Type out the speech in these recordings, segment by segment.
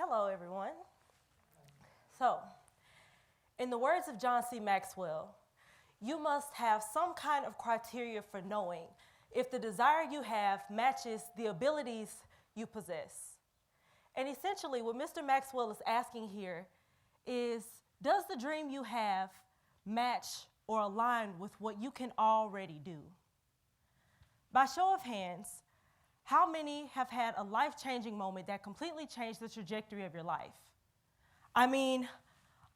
Hello, everyone. So, in the words of John C. Maxwell, you must have some kind of criteria for knowing if the desire you have matches the abilities you possess. And essentially, what Mr. Maxwell is asking here is, does the dream you have match or align with what you can already do? By show of hands, how many have had a life-changing moment that completely changed the trajectory of your life? I mean,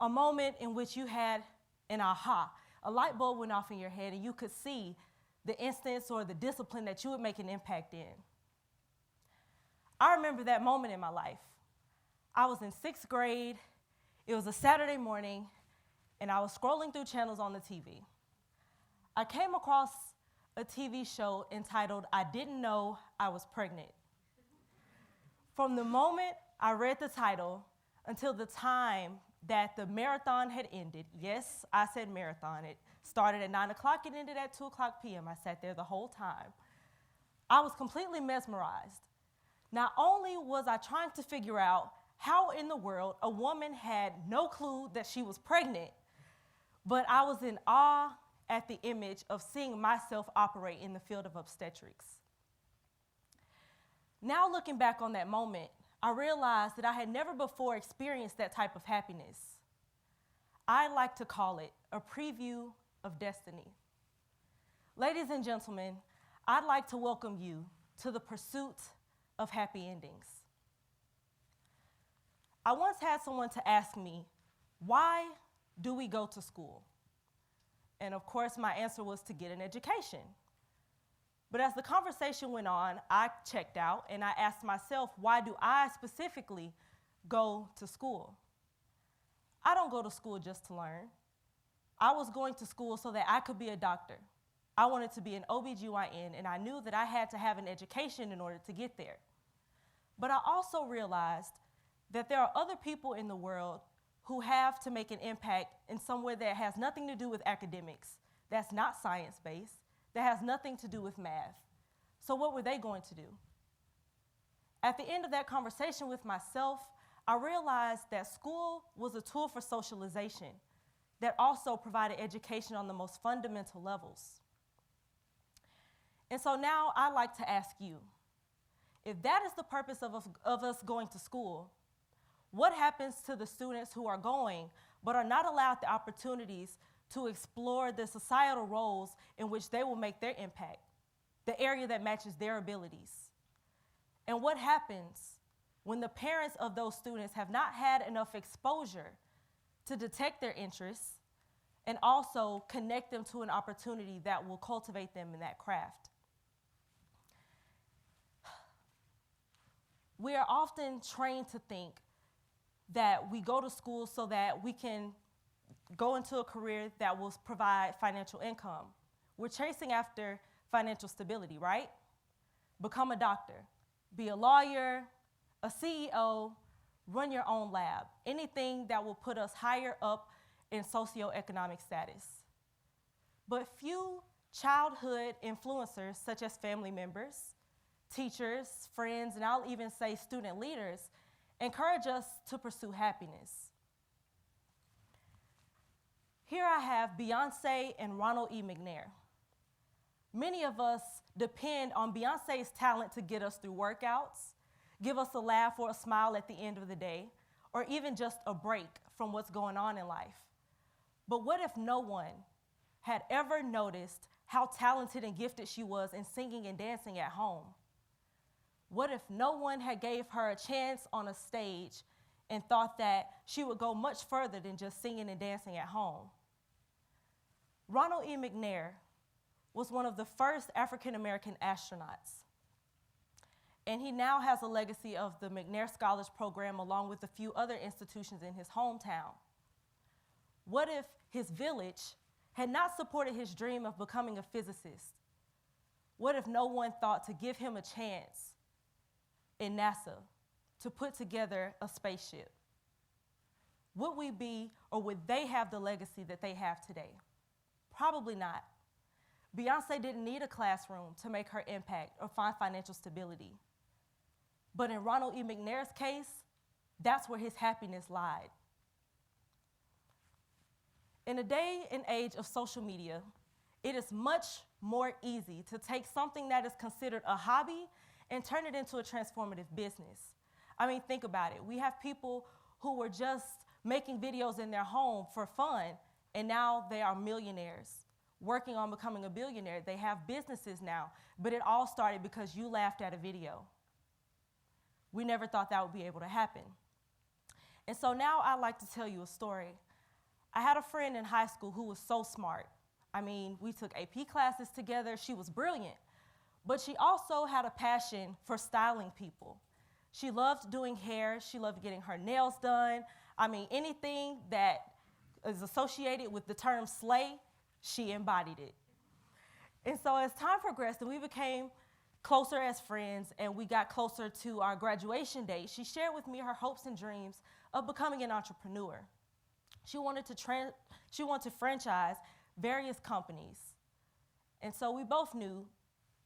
a moment in which you had an aha, a light bulb went off in your head and you could see the instance or the discipline that you would make an impact in. I remember that moment in my life. I was in 6th grade, it was a Saturday morning, and I was scrolling through channels on the TV. I came across a TV show entitled, I Didn't Know I Was Pregnant. From the moment I read the title until the time that the marathon had ended, yes, I said marathon, it started at 9 o'clock, it ended at 2 o'clock p.m. I sat there the whole time. I was completely mesmerized. Not only was I trying to figure out how in the world a woman had no clue that she was pregnant, but I was in awe at the image of seeing myself operate in the field of obstetrics. Now looking back on that moment, I realized that I had never before experienced that type of happiness. I like to call it a preview of destiny. Ladies and gentlemen, I'd like to welcome you to the pursuit of happy endings. I once had someone to ask me, why do we go to school? And of course, my answer was to get an education. But as the conversation went on, I checked out and I asked myself, why do I specifically go to school? I don't go to school just to learn. I was going to school so that I could be a doctor. I wanted to be an OB-GYN, and I knew that I had to have an education in order to get there. But I also realized that there are other people in the world who have to make an impact in somewhere that has nothing to do with academics, that's not science-based, that has nothing to do with math. So what were they going to do? At the end of that conversation with myself, I realized that school was a tool for socialization that also provided education on the most fundamental levels. And so now I'd like to ask you, if that is the purpose of us going to school, what happens to the students who are going but are not allowed the opportunities to explore the societal roles in which they will make their impact, the area that matches their abilities? And what happens when the parents of those students have not had enough exposure to detect their interests and also connect them to an opportunity that will cultivate them in that craft? We are often trained to think that we go to school so that we can go into a career that will provide financial income. We're chasing after financial stability, right? Become a doctor, be a lawyer, a CEO, run your own lab, anything that will put us higher up in socioeconomic status. But few childhood influencers, such as family members, teachers, friends, and I'll even say student leaders, encourage us to pursue happiness. Here I have Beyonce and Ronald E. McNair. Many of us depend on Beyonce's talent to get us through workouts, give us a laugh or a smile at the end of the day, or even just a break from what's going on in life. But what if no one had ever noticed how talented and gifted she was in singing and dancing at home? What if no one had gave her a chance on a stage and thought that she would go much further than just singing and dancing at home? Ronald E. McNair was one of the first African-American astronauts. And he now has a legacy of the McNair Scholars Program along with a few other institutions in his hometown. What if his village had not supported his dream of becoming a physicist? What if no one thought to give him a chance in NASA to put together a spaceship? Would we be, or would they have the legacy that they have today? Probably not. Beyonce didn't need a classroom to make her impact or find financial stability. But in Ronald E. McNair's case, That's where his happiness lied. In a day and age of social media, it is much more easy to take something that is considered a hobby and turn it into a transformative business. I mean, think about it. We have people who were just making videos in their home for fun, and now they are millionaires, working on becoming a billionaire. They have businesses now, but it all started because you laughed at a video. We never thought that would be able to happen. And so now I'd like to tell you a story. I had a friend in high school who was so smart. I mean, we took AP classes together. She was brilliant, but she also had a passion for styling people. She loved doing hair. She loved getting her nails done. I mean, anything that is associated with the term slay, she embodied it. And so as time progressed and we became closer as friends and we got closer to our graduation date, she shared with me her hopes and dreams of becoming an entrepreneur. She wanted to franchise various companies. And so we both knew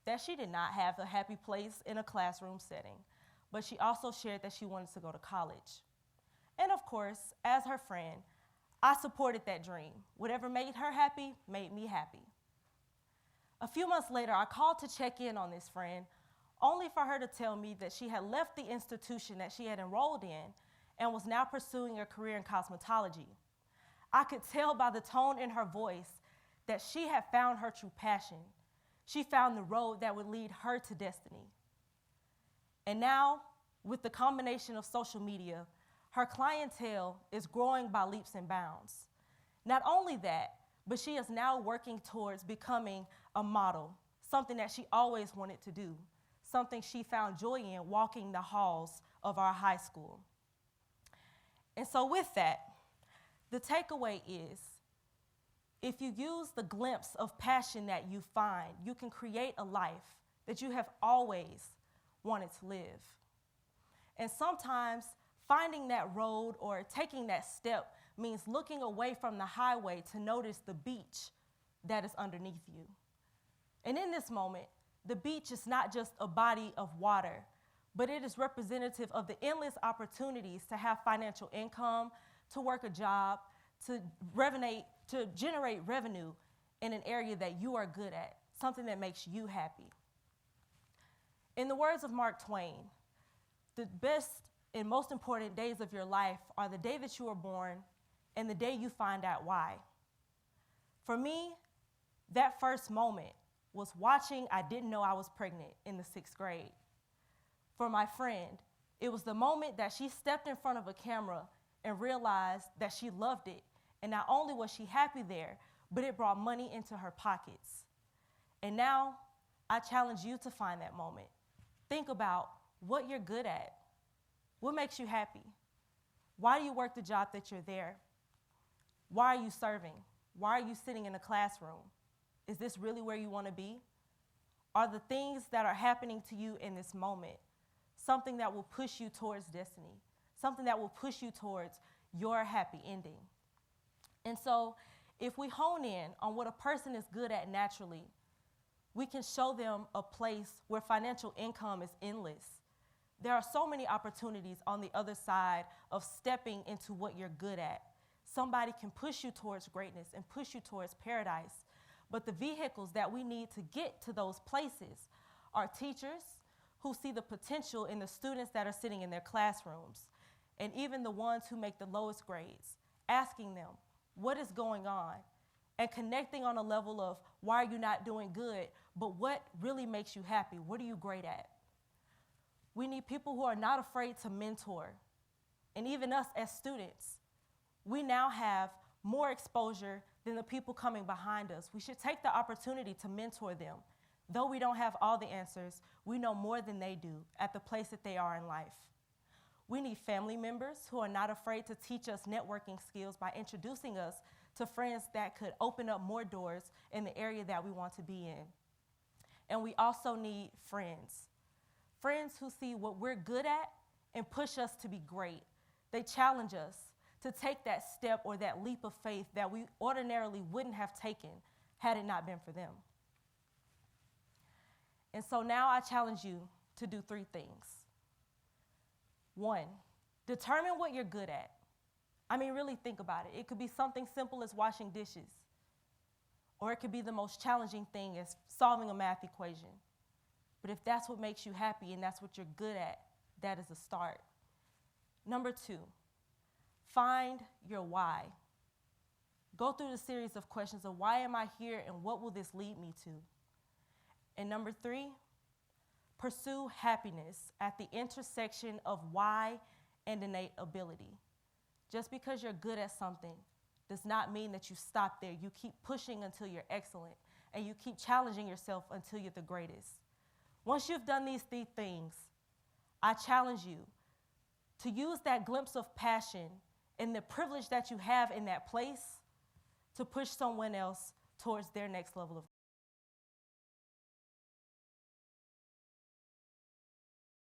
that she did not have a happy place in a classroom setting, but she also shared that she wanted to go to college. And of course, as her friend, I supported that dream. Whatever made her happy made me happy. A few months later, I called to check in on this friend, only for her to tell me that she had left the institution that she had enrolled in and was now pursuing a career in cosmetology. I could tell by the tone in her voice that she had found her true passion. She found the road that would lead her to destiny. And now, with the combination of social media, her clientele is growing by leaps and bounds. Not only that, but she is now working towards becoming a model, something that she always wanted to do, something she found joy in walking the halls of our high school. And so with that, the takeaway is, if you use the glimpse of passion that you find, you can create a life that you have always wanted to live. And sometimes finding that road or taking that step means looking away from the highway to notice the beach that is underneath you. And in this moment, the beach is not just a body of water, but it is representative of the endless opportunities to have financial income, to work a job, to generate revenue in an area that you are good at, something that makes you happy. In the words of Mark Twain, the best and most important days of your life are the day that you were born and the day you find out why. For me, that first moment was watching I Didn't Know I Was Pregnant in the 6th grade. For my friend, it was the moment that she stepped in front of a camera and realized that she loved it. And not only was she happy there, but it brought money into her pockets. And now, I challenge you to find that moment. Think about what you're good at. What makes you happy? Why do you work the job that you're there? Why are you serving? Why are you sitting in a classroom? Is this really where you want to be? Are the things that are happening to you in this moment something that will push you towards destiny? Something that will push you towards your happy ending? And so, if we hone in on what a person is good at naturally, we can show them a place where financial income is endless. There are so many opportunities on the other side of stepping into what you're good at. Somebody can push you towards greatness and push you towards paradise. But the vehicles that we need to get to those places are teachers who see the potential in the students that are sitting in their classrooms, and even the ones who make the lowest grades, asking them, what is going on? And connecting on a level of, why are you not doing good? But what really makes you happy? What are you great at? We need people who are not afraid to mentor. And even us as students, we now have more exposure than the people coming behind us. We should take the opportunity to mentor them. Though we don't have all the answers, we know more than they do at the place that they are in life. We need family members who are not afraid to teach us networking skills by introducing us to friends that could open up more doors in the area that we want to be in. And we also need friends. Friends who see what we're good at and push us to be great. They challenge us to take that step or that leap of faith that we ordinarily wouldn't have taken had it not been for them. And so now I challenge you to do 3 things. 1, Determine what you're good at. I mean, really think about it. It could be something simple as washing dishes, or it could be the most challenging thing as solving a math equation. But if that's what makes you happy and that's what you're good at, that is a start. Number 2, find your why. Go through the series of questions of why am I here and what will this lead me to? And number 3, pursue happiness at the intersection of why and innate ability. Just because you're good at something does not mean that you stop there. You keep pushing until you're excellent, and you keep challenging yourself until you're the greatest. Once you've done these 3 things, I challenge you to use that glimpse of passion and the privilege that you have in that place to push someone else towards their next level of